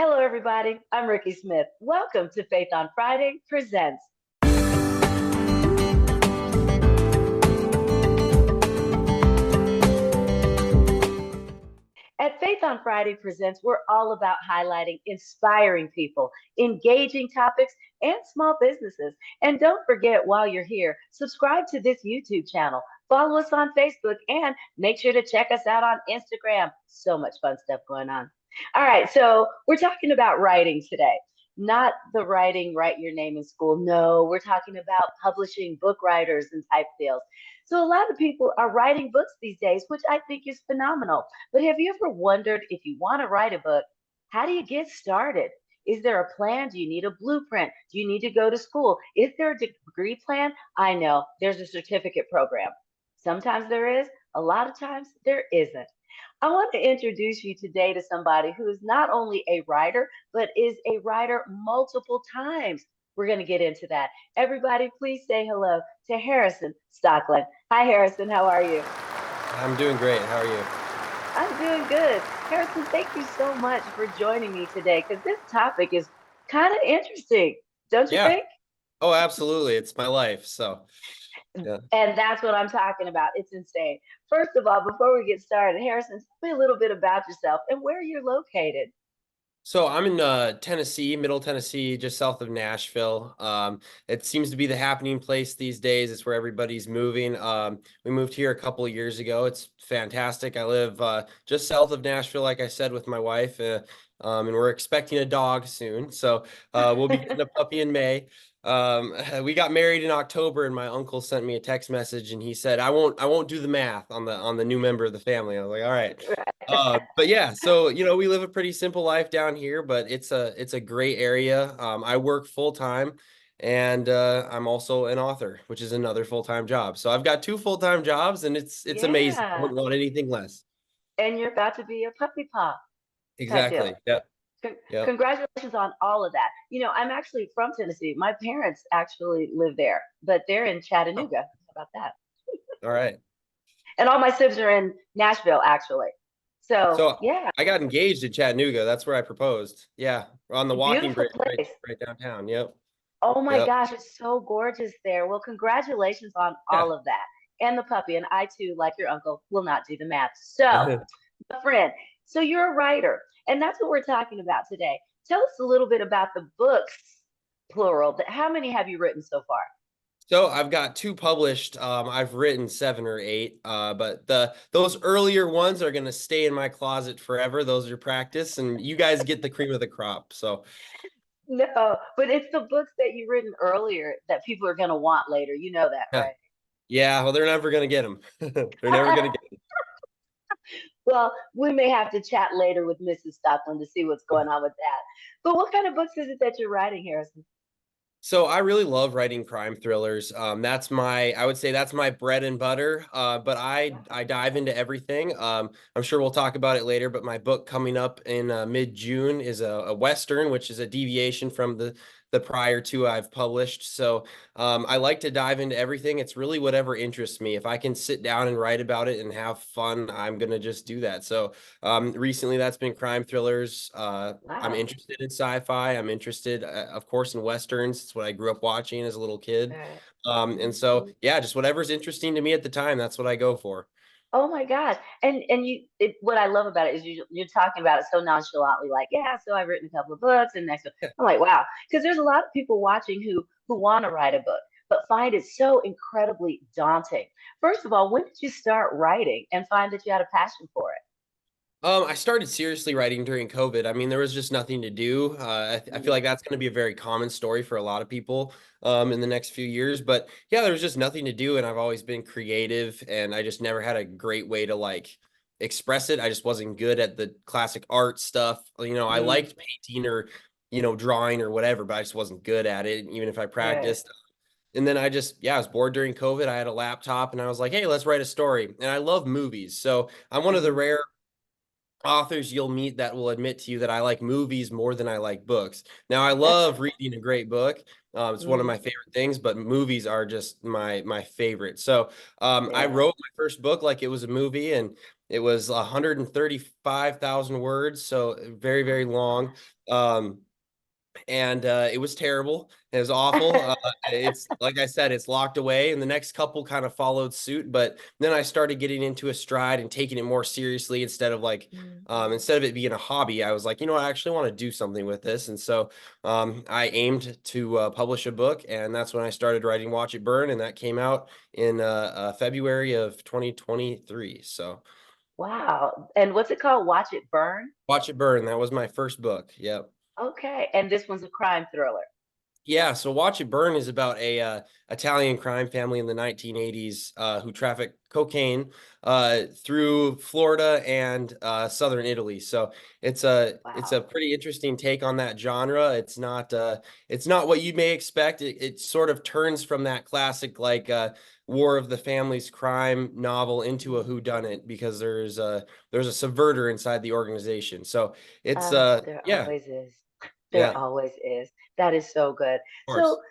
Hello, everybody. I'm Rikki Smith. Welcome to Faith on Friday Presents. At Faith on Friday Presents, we're all about highlighting inspiring people, engaging topics, and small businesses. And don't forget, while you're here, subscribe to this YouTube channel, follow us on Facebook, and make sure to check us out on Instagram. So much fun stuff going on. All right, so we're talking about writing today. Not the writing, write your name in school. No, we're talking about publishing, book writers, and type deals. So, a lot of people are writing books these days, which I think is phenomenal. But have you ever wondered, if you want to write a book, how do you get started? Is there a plan? Do you need a blueprint? Do you need to go to school? Is there a degree plan? I know there's a certificate program. Sometimes there is, a lot of times there isn't. I want to introduce you today to somebody who is not only a writer, but is a writer multiple times. We're going to get into that. Everybody, please say hello to Harrison Stockeland. Hi, Harrison. How are you? I'm doing great. How are you? I'm doing good. Harrison, thank you so much for joining me today because this topic is kind of interesting, don't you Yeah. think? Oh, absolutely. It's my life. So, yeah. And that's what I'm talking about. It's insane. First of all, before we get started, Harrison, tell me a little bit about yourself and where you're located. So I'm in Tennessee, Middle Tennessee, just south of Nashville. It seems to be the happening place these days. It's where everybody's moving. We moved here a couple of years ago. It's fantastic. I live just south of Nashville, like I said, with my wife, and we're expecting a dog soon. So we'll be getting a puppy in May. We got married in October, and my uncle sent me a text message, and he said, "I won't do the math on the new member of the family." I was like, "All right." But yeah, so we live a pretty simple life down here, but it's a great area. I work full time, and I'm also an author, which is another full time job. So I've got two full time jobs, and it's amazing. I Yeah. wouldn't want anything less. And you're about to be a puppy paw type deal. Exactly. Yep. Con- Yep. Congratulations on all of that. I'm actually from Tennessee. My parents actually live there, but they're in Oh, Chattanooga. How about that? all right. And all my siblings are in Nashville, actually. So, So yeah, I got engaged in Chattanooga. That's where I proposed. Yeah, on the walking beautiful bridge, right, place. right downtown. Yep. Oh my Yep. gosh, it's so gorgeous there. Well, congratulations on Yeah. all of that. And the puppy. And I too, like your uncle, will not do the math. So, my friend, so you're a writer, and that's what we're talking about today. Tell us a little bit about the books, plural. How many have you written so far? So I've got two published. I've written seven or eight, but those earlier ones are gonna stay in my closet forever. Those are practice, and you guys get the cream of the crop. So No, but it's the books that you've written earlier that people are going to want later. You know that, yeah, yeah. Well, they're never gonna get them. They're never right? gonna get them. Well, we may have to chat later with Mrs. Stockland to see what's going on with that. But what kind of books is it that you're writing, Harrison? So I really love writing crime thrillers. I would say that's my bread and butter. But I dive into everything. I'm sure we'll talk about it later. But my book coming up in mid-June is a Western, which is a deviation from the prior two I've published. So I like to dive into everything. It's really whatever interests me. If I can sit down and write about it and have fun, I'm gonna just do that. So recently, that's been crime thrillers. I'm Wow. interested in sci-fi. I'm interested, of course, in westerns. It's what I grew up watching as a little kid. Right. And so, Mhm. yeah, just whatever's interesting to me at the time, that's what I go for. Oh my gosh. And what I love about it is you're talking about it so nonchalantly, like, yeah, so I've written a couple of books and next one. Yeah. I'm like, wow. Because there's a lot of people watching who want to write a book, but find it so incredibly daunting. First of all, when did you start writing and find that you had a passion for it? I started seriously writing during COVID. I mean, there was just nothing to do. I feel Mm, like that's going to be a very common story for a lot of people in the next few years. But yeah, there was just nothing to do, and I've always been creative, and I just never had a great way to like express it. I just wasn't good at the classic art stuff. I mm, liked painting or drawing or whatever, but I just wasn't good at it, even if I right. practiced. And then I was bored during COVID. I had a laptop, and I was like, hey, let's write a story. And I love movies, so I'm one of the Hmm. rare authors you'll meet that will admit to you that I like movies more than I like books. Now, I love reading a great book. It's one of my Hmm. favorite things, but movies are just my favorite. So, I Yeah. wrote my first book like it was a movie, and It was 135,000 words, so very, Oh very long. gosh. Um, and it was terrible. It was awful. It's like I said, it's locked away, and the next couple kind of followed suit. But then I started getting into a stride and taking it more seriously Mhm. instead of it being a hobby. I was like, you know what, I actually want to do something with this, and so I aimed to publish a book, and that's when I started writing Watch It Burn, and that came out in February of 2023. So Wow. And what's it called? Watch It Burn? Watch It Burn, that was my first book. Yep. Okay. And this one's a crime thriller. Yeah, so Watch It Burn is about a Italian crime family in the 1980s who trafficked cocaine through Florida and southern Italy. So it's a Wow. pretty interesting take on that genre. It's not what you may expect. It sort of turns from that classic War of the Families crime novel into a Mhm. whodunit because there's a subverter inside the organization. So it's There yeah, always is. yeah, There of always is. That is so good. course. So,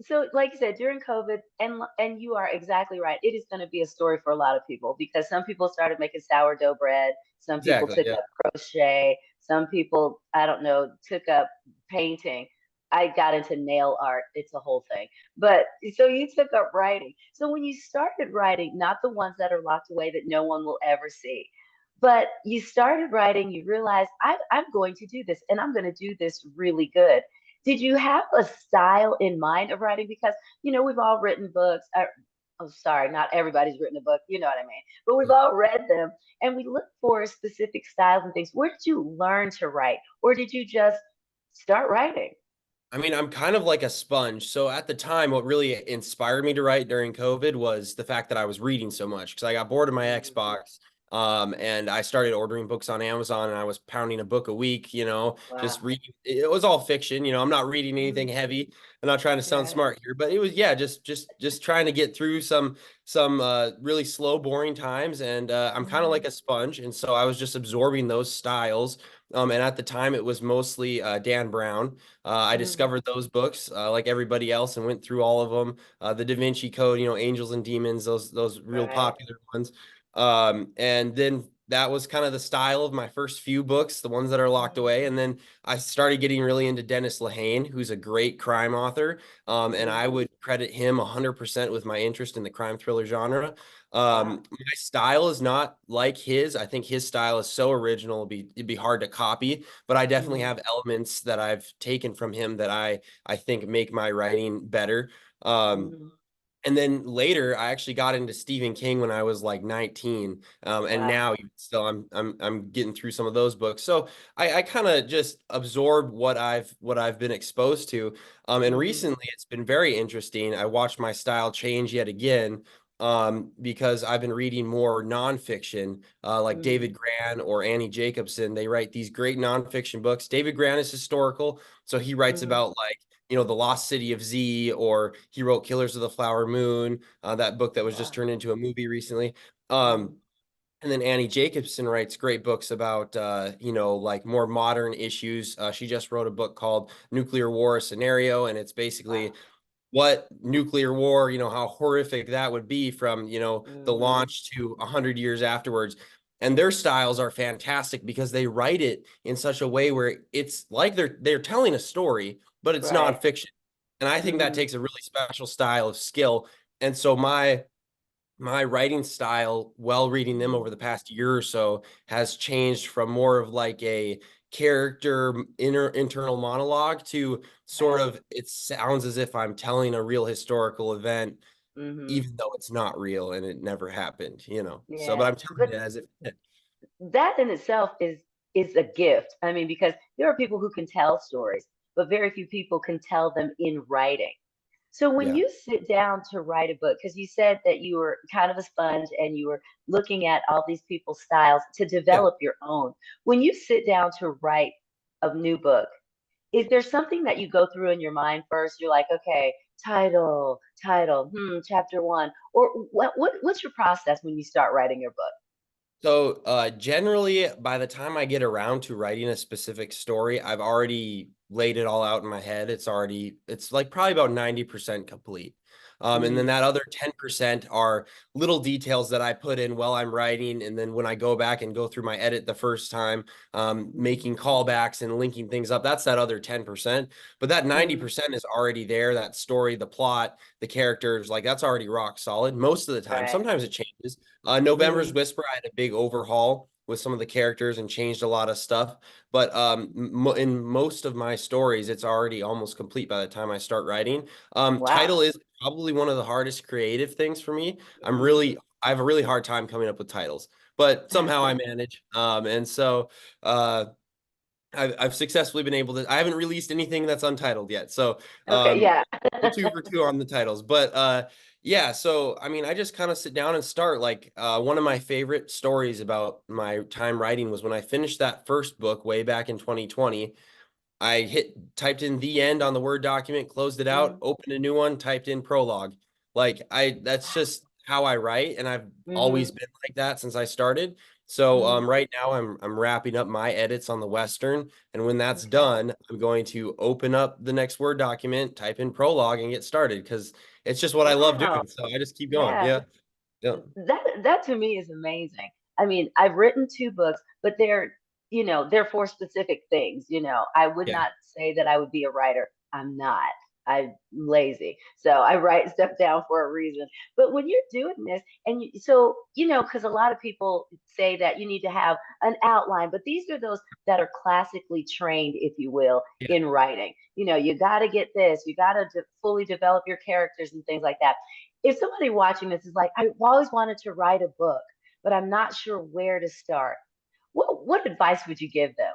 so like you said, during COVID, and you are exactly right. It is going to be a story for a lot of people because some people started making sourdough bread. Some people Exactly. took Yeah. up crochet. Some people, I don't know, took up painting. I got into nail art. It's a whole thing. But so you took up writing. So when you started writing, not the ones that are locked away that no one will ever see, but you started writing, you realized I'm going to do this and I'm going to do this really good. Did you have a style in mind of writing? Because, we've all written books. Oh, sorry, not everybody's written a book, you know what I mean? But we've all read them and we look for specific styles and things. Where did you learn to write? Or did you just start writing? I mean, I'm kind of like a sponge. So at the time, what really inspired me to write during COVID was the fact that I was reading so much because I got bored of my Mm, Xbox. And I started ordering books on Amazon and I was pounding a book a week, just wow. reading. It was all fiction, I'm not reading anything Mm, heavy. I'm not trying to sound right. smart here, but it was, yeah, just trying to get through some really slow, boring times. And I'm kind of like Mm, a sponge. And so I was just absorbing those styles. And at the time, it was mostly Dan Brown. I mm, discovered those books like everybody else and went through all of them. The Da Vinci Code, Angels and Demons, those real right. popular ones. And then that was kind of the style of my first few books, the ones that are locked Mm, away. And then I started getting really into Dennis Lehane, who's a great crime author. And mm, I would credit him 100% with my interest in the crime thriller genre. wow. My style is not like his. I think his style is so original, it'd be hard to copy, but I definitely Mm, have elements that I've taken from him that I think make my writing better. Um, mm, and then later, I actually got into Stephen King when I was like 19, and wow. now even still I'm getting through some of those books. So I kind of just absorb what I've been exposed to. And Mm, recently, it's been very interesting. I watched my style change yet again. Because I've been reading more nonfiction, like mm, David Grann or Annie Jacobson. They write these great nonfiction books. David Grann is historical, so he writes mm, about like the Lost City of Z, or he wrote Killers of the Flower Moon, that book that was just wow. turned into a movie recently. Mm, And then Annie Jacobson writes great books about, like more modern issues. She just wrote a book called Nuclear War: A Scenario, and it's basically wow. what nuclear war, how horrific that would be from, the Mhm. launch to 100 years afterwards. And their styles are fantastic because they write it in such a way where it's like they're telling a story, but it's Right. nonfiction. And I think that Mhm. takes a really special style of skill. And so my writing style, while reading them over Mhm. the past year or so, has changed from more of like a character internal monologue to sort Right. of it sounds as if I'm telling a real historical event, Mhm. even though it's not real and it never happened. So, but Yeah. I'm telling But it as if it. that in itself is a gift. I mean, because there are people who can tell stories, but very few people can tell them in writing. So when Yeah. you sit down to write a book, because you said that you were kind of a sponge and you were looking at all these people's styles to Yeah. develop your own. When you sit down to write a new book, is there something that you go through in your mind first? You're like, okay, title, chapter one, or what's your process when you start writing your book? So, generally, by the time I get around to writing a specific story, I've already laid it all out in my head. It's like probably about 90% complete. And then Mm, that other 10% are little details that I put in while I'm writing. And then when I go back and go through my edit the first time, mm, making callbacks and linking things up, that's that other 10%. But that mm, 90% is already there. That story, the plot, the characters, like that's already rock solid most of the time. right. Sometimes it changes. November's Mm, Whisper, I had a big overhaul with some of the characters and changed a lot of stuff. But in most of my stories, it's already almost complete by the time I start writing. wow. Title is probably one of the hardest creative things for me. Mm. I have a really hard time coming up with titles, but somehow I manage. And so uh, I've successfully been able to. I haven't released anything that's untitled yet, so Okay, um, yeah. we're two for two on the titles. But yeah, so I mean, I just kind of sit down and start. Like one of my favorite stories about my time writing was when I finished that first book way back in 2020. I typed in the end on the Word document, closed it out, Mm, opened a new one, typed in prologue. That's wow. just how I write, and I've always Hmm. been like that since I started. So Hmm. right now I'm wrapping up my edits on the Western, and when that's Okay. done, I'm going to open up the next Word document, type in prologue, and get started because it's just what I love Wow. doing. So I just keep going. Yeah. Yeah. Yeah. That to me is amazing. I mean, I've written two books, but they're for specific things. I would Yeah. not say that I would be a writer. I'm not. I'm lazy. So I write stuff down for a reason. But when you're doing this, because a lot of people say that you need to have an outline, but these are those that are classically trained, if you will, Yeah. in writing. You got to get this, you got to fully develop your characters and things like that. If somebody watching this is like, I've always wanted to write a book, but I'm not sure where to start, what advice would you give them?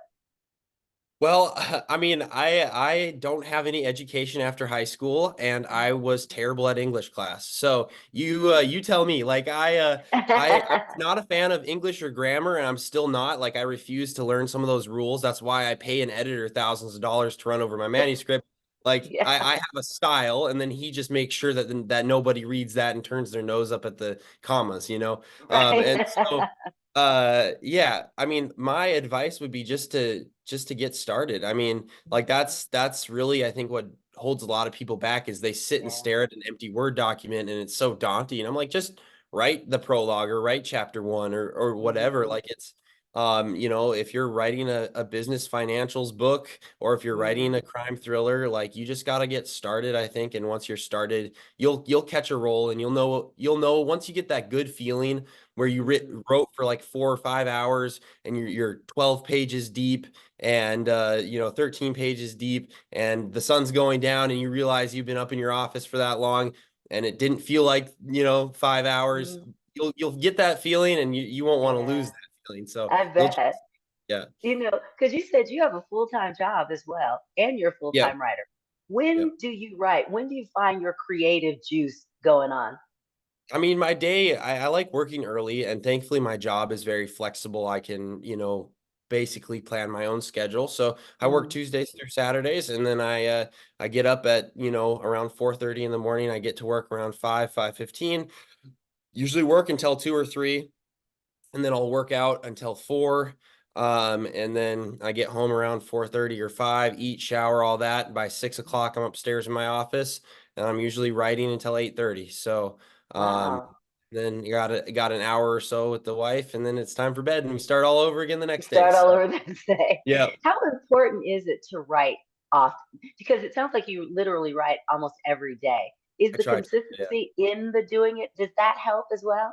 Well, I mean, I don't have any education after high school, and I was terrible at English class. So you tell me. Like I was not a fan of English or grammar, and I'm still not. Like I refuse to learn some of those rules. That's why I pay an editor thousands of dollars to run over my manuscript. Like Yeah, I have a style, and then he just makes sure that nobody reads that and turns their nose up at the commas, you know. right. And so yeah, I mean, my advice would be just to get started. I mean, like that's really I think what holds a lot of people back is they sit and Yeah. stare at an empty Word document and it's so daunting. I'm like, just write the prologue or write chapter one or whatever. Hmm. Like it's if you're writing a business financials book or if you're writing Hmm. a crime thriller, like you just got to get started, I think. And once you're started, you'll catch a roll and you'll know once you get that good feeling where you Hmm. wrote for like 4 or 5 hours and you're 12 pages deep and 13 pages deep and the sun's going down and you realize you've been up in your office for that long and it didn't feel like 5 hours. Hmm. You'll get that feeling and you won't want to lose Yeah, that feeling. So I you'll bet. just yeah. Because you said you have a full-time job as well, and you're a Yeah. full-time writer. Yeah. When do you write? When do you find your creative juice going on? I mean, my day, I like working early, and thankfully, my job is very flexible. I can, basically plan my own schedule. So I work Mm, Tuesdays through Saturdays, and then I get up at around 4:30 in the morning. I get to work around 5:15. Usually work until 2 or 3, and then I'll work out until 4. And then I get home around 4:30 or 5, eat, shower, all that. By 6 o'clock, I'm upstairs in my office, and I'm usually writing until 8:30. So wow. then you got an hour or so with the wife, and then it's time for bed, and we start all over again the You next day. start all So over the day. yeah, How important is it to write often? Because it sounds like you literally write almost every day. Is I the try to. Yeah. consistency in the doing it, does that help as well?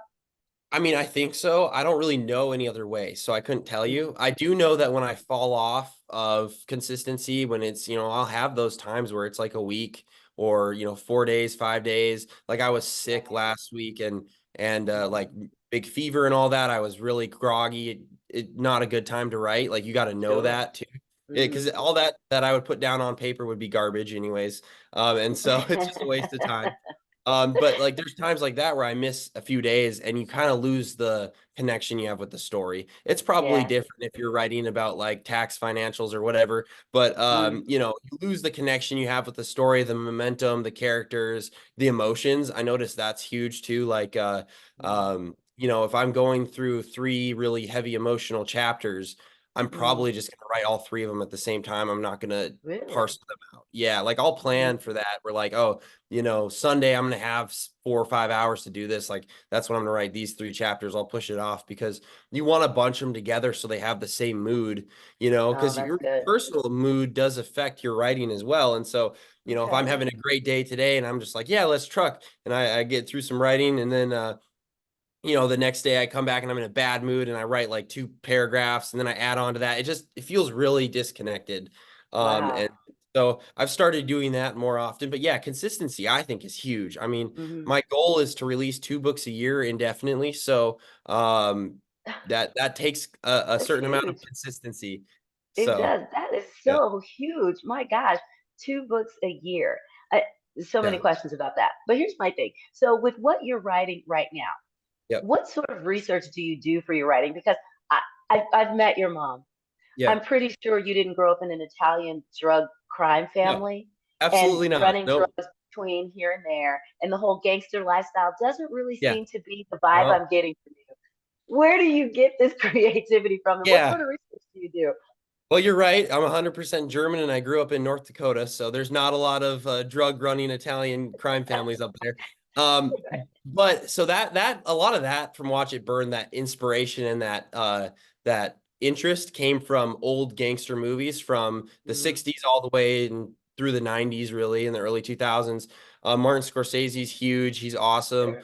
I mean, I think so. I don't really know any other way, so I couldn't tell Mhm. you. I do know that when I fall off of consistency, when I'll have those times where it's like a week or, 4 days, 5 days. Like I was sick Right. last week and like Mhm. big fever and all that. I was really groggy. Not a good time to write. Like you got to know Sure. that too. Because Mhm. all that I would put down on paper would be garbage anyways. And so it's just a waste of time. But like there's times like that where I miss a few days and you kind of lose the connection you have with the story. It's probably Yeah. different if you're writing about like tax financials or whatever, but Mm. you lose the connection you have with the story, the momentum, the characters, the emotions. I noticed that's huge too. Like Mm. if I'm going through 3 really heavy emotional chapters, I'm Mm. probably just gonna write all 3 of them at the same time. I'm not gonna Really? parse them out. yeah, like I'll Mhm. plan for that. We're like, oh, Sunday I'm gonna have 4 or 5 hours to do this. Like that's when I'm gonna write these 3 chapters. I'll push it off because you want to bunch them together so they have the same mood, Oh, because that's your good. personal mood does affect your writing as well. And so, if I'm Okay. having a great day today and I'm just like, yeah, let's truck, and I get through some writing, and then the next day I come back and I'm in a bad mood and I write like 2 paragraphs and then I add on to that. It feels really disconnected. And Wow. so I've started doing that more often. But yeah, consistency I think is huge. I mean, Hmm. my goal is to release 2 books a year indefinitely. So that takes a That's certain amount of huge. consistency. It So does. That is yeah, so huge. My gosh, 2 books a year. I, so many yeah, questions about that. But here's my thing. So, with what you're writing right now, yep, what sort of research do you do for your writing? Because I, I've met your mom. yeah, I'm pretty sure you didn't grow up in an Italian drug crime yeah. family and Absolutely not. running No. drugs between here and there. And the whole gangster lifestyle doesn't really Yeah. seem to be the vibe No. I'm getting from you. Where do you get this creativity from? And what Yeah. sort of research do you do? Well, you're right. I'm 100% German and I grew up in North Dakota, so there's not a lot of drug running Italian crime families up there. But so that a lot of that from Watch It Burn, that inspiration and that interest came from old gangster movies from the Mm, 60s all the way and through the 90s, really, in the early 2000s. Martin Scorsese's huge. He's awesome. sure.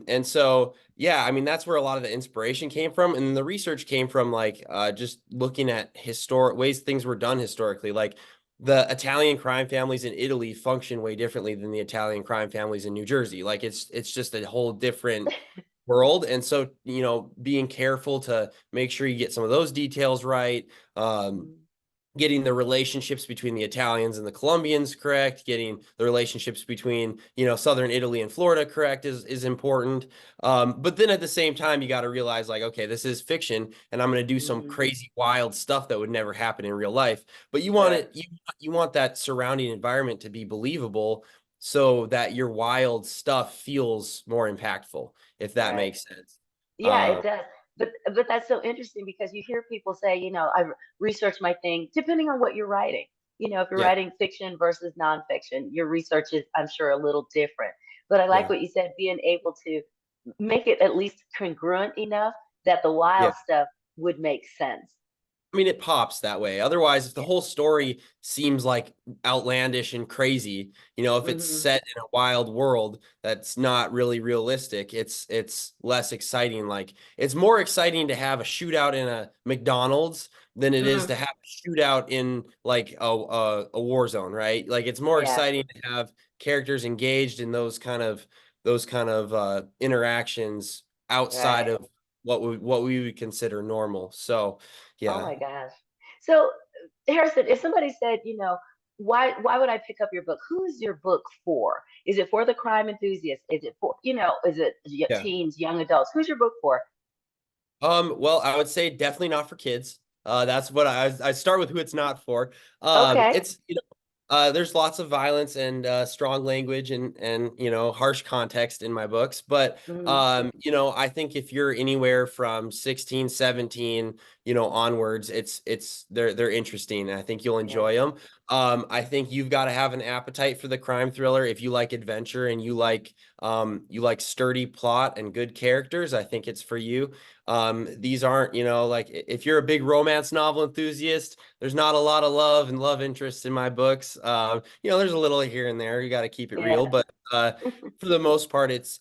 And so, yeah, I mean, that's where a lot of the inspiration came from. And the research came from like just looking at historic ways things were done historically. Like the Italian crime families in Italy function way differently than the Italian crime families in New Jersey. Like it's just a whole different world. And so, being careful to make sure you get some of those details right. Um, Mm, getting the relationships between the Italians and the Colombians correct, getting the relationships between, Southern Italy and Florida correct is important. But then at the same time, you got to realize like, okay, this is fiction and I'm going to do some mhm, crazy wild stuff that would never happen in real life. But you want sure. it, you want that surrounding environment to be believable so that your wild stuff feels more impactful, if that Right. makes sense. Yeah, it Um, does. But that's so interesting because you hear people say, I research my thing depending on what you're writing. If you're yeah, writing fiction versus nonfiction, your research is, I'm sure, a little different. But I like yeah, what you said, being able to make it at least congruent enough that the yeah. wild stuff would make sense. I mean, it pops that way. Otherwise, if the Yeah. whole story seems like outlandish and crazy, if it's Hmm. set in a wild world that's not really realistic, it's less exciting. Like it's more exciting to have a shootout in a McDonald's than it is Hmm. to have a shootout in like a war zone, right? Like it's more Yeah. exciting to have characters engaged in those kind of interactions outside Right. of what we would consider normal. So. Oh Yeah. my gosh. So, Harrison, if somebody said, why would I pick up your book? Who is your book for? Is it for the crime enthusiast? Is it for, is it Yeah. teens, young adults? Who's your book for? Well, I would say definitely not for kids. That's what I start with who it's not for. Okay. It's there's lots of violence and strong language and harsh context in my books, but Hmm. I think if you're anywhere from 16, 17, onwards, they're interesting and I think you'll Yeah. enjoy them. I think you've got to have an appetite for the crime thriller if you like adventure and you like sturdy plot and good characters. I think it's for you. These aren't, like if you're a big romance novel enthusiast, there's not a lot of love and love interest in my books. There's a little here and there. You got to keep it real, Yeah. but for the most part, it's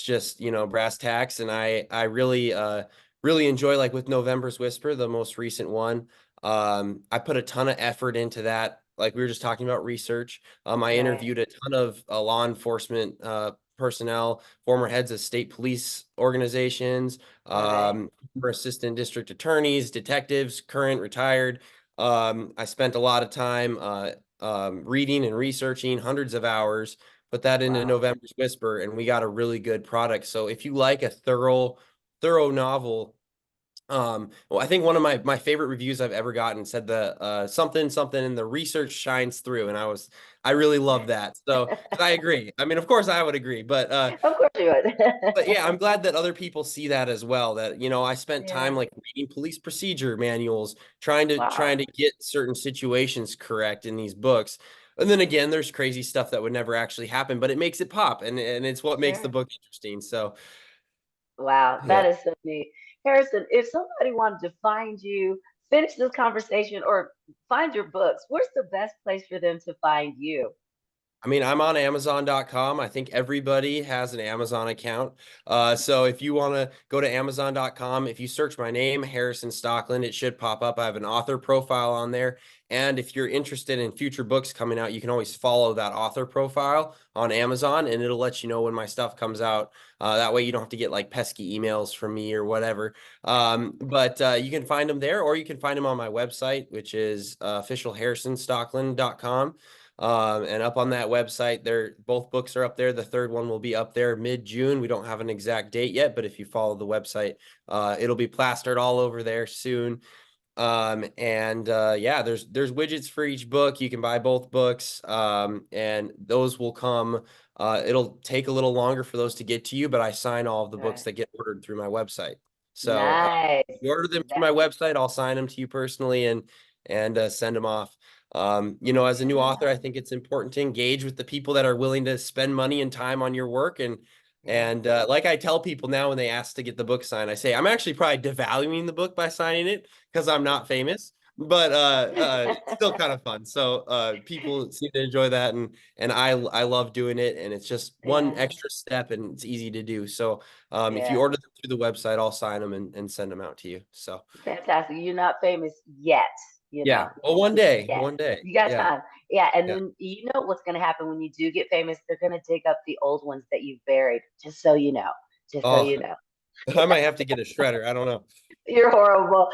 just brass tacks, and I really enjoy like with November's Whisper, the most recent one. I put a ton of effort into that. Like we were just talking about research. I Right. interviewed a ton of law enforcement personnel, former heads of state police organizations, Right. former assistant district attorneys, detectives, current, retired. I spent a lot of time reading and researching, hundreds of hours, put that into Wow. November's Whisper, and we got a really good product. So if you like a thorough novel, Well, I think one of my favorite reviews I've ever gotten said the something something and the research shines through, and I really love that. So 'cause I agree. I mean, of course I would agree, Of course you would. but yeah, I'm glad that other people see that as well. That, I spent time Yeah. like reading police procedure manuals, trying Wow. to get certain situations correct in these books. And then again, there's crazy stuff that would never actually happen, but it makes it pop, and it's what makes the Sure. book interesting. So Wow, yeah. that is so neat. Harrison, if somebody wanted to find you, finish this conversation, or find your books, where's the best place for them to find you? I mean, I'm on Amazon.com. I think everybody has an Amazon account. So if you want to go to Amazon.com, if you search my name, Harrison Stockland, it should pop up. I have an author profile on there. And if you're interested in future books coming out, you can always follow that author profile on Amazon, and it'll let you know when my stuff comes out. That way you don't have to get like pesky emails from me or whatever. But you can find them there, or you can find them on my website, which is officialharrisonstockland.com. And up on that website, there both books are up there. The third one will be up there mid-June. We don't have an exact date yet, but if you follow the website, it'll be plastered all over there soon. And yeah, there's widgets for each book. You can buy both books, and those will come. It'll take a little longer for those to get to you, but I sign all of the books Okay. that get ordered through my website. So Nice. if you order them through That, my website, I'll sign them to you personally and send them off. As a new author, yeah, I think it's important to engage with the people that are willing to spend money and time on your work. yeah, And like I tell people now when they ask to get the book signed, I say I'm actually probably devaluing the book by signing it because I'm not famous, but it's still kind of fun. So people seem to enjoy that, and I love doing it, and it's just one yeah, extra step, and it's easy to do. So if you yeah. order them through the website, I'll sign them and send them out to you. So Fantastic. You're not famous yet, you yeah, know. well, Yet. one day, You got yeah, time. Yeah, and yeah. then you know what's going to happen when you do get famous? They're going to dig up the old ones that you've buried, just so you know. Just so Oh, you know. I might have to get a shredder. I don't know. You're horrible.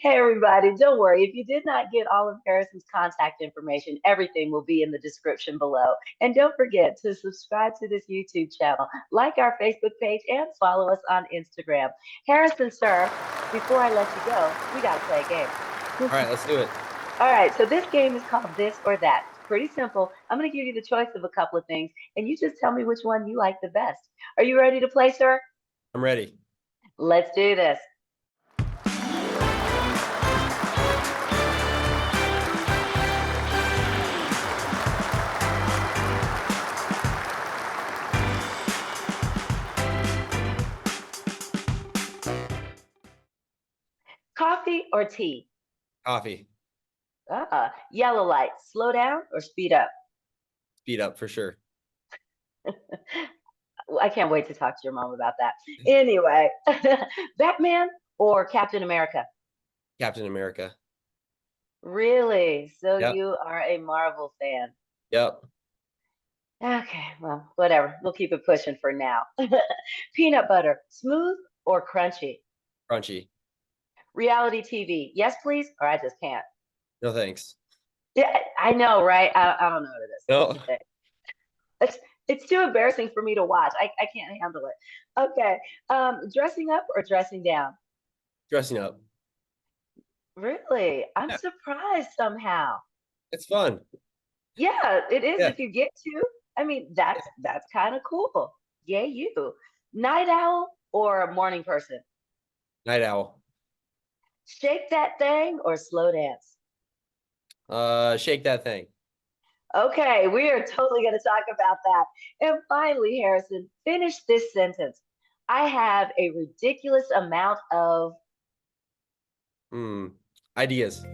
Hey, everybody, don't worry. If you did not get all of Harrison's contact information, everything will be in the description below. And don't forget to subscribe to this YouTube channel, like our Facebook page, and follow us on Instagram. Harrison, sir, before I let you go, we got to play a game. All right, let's do it. All right, so this game is called This or That. It's pretty simple. I'm going to give you the choice of a couple of things, and you just tell me which one you like the best. Are you ready to play, sir? I'm ready. Let's do this. Coffee or tea? Coffee. Yellow light, slow down or speed up? Speed up for sure. I can't wait to talk to your mom about that. Anyway, Batman or Captain America? Captain America. Really? So Yep. you are a Marvel fan. Yep. Okay, well, whatever. We'll keep it pushing for now. Peanut butter, smooth or crunchy? Crunchy. Reality TV, yes, please, or I just can't. No thanks. Yeah, I know, right? I don't know what it is. That's No. the thing. It's, it's too embarrassing for me to watch. I can't handle it. Okay. Dressing up or dressing down? Dressing up. Really? I'm Yeah, surprised somehow. it's fun. Yeah, it is Yeah. if you get to. I mean, that's kind of cool. Yay, you. Night owl or a morning person? Night owl. Shake that thing or slow dance? Shake that thing. Okay, we are totally going to talk about that. And finally, Harrison, finish this sentence. I have a ridiculous amount of Hmm. Ideas.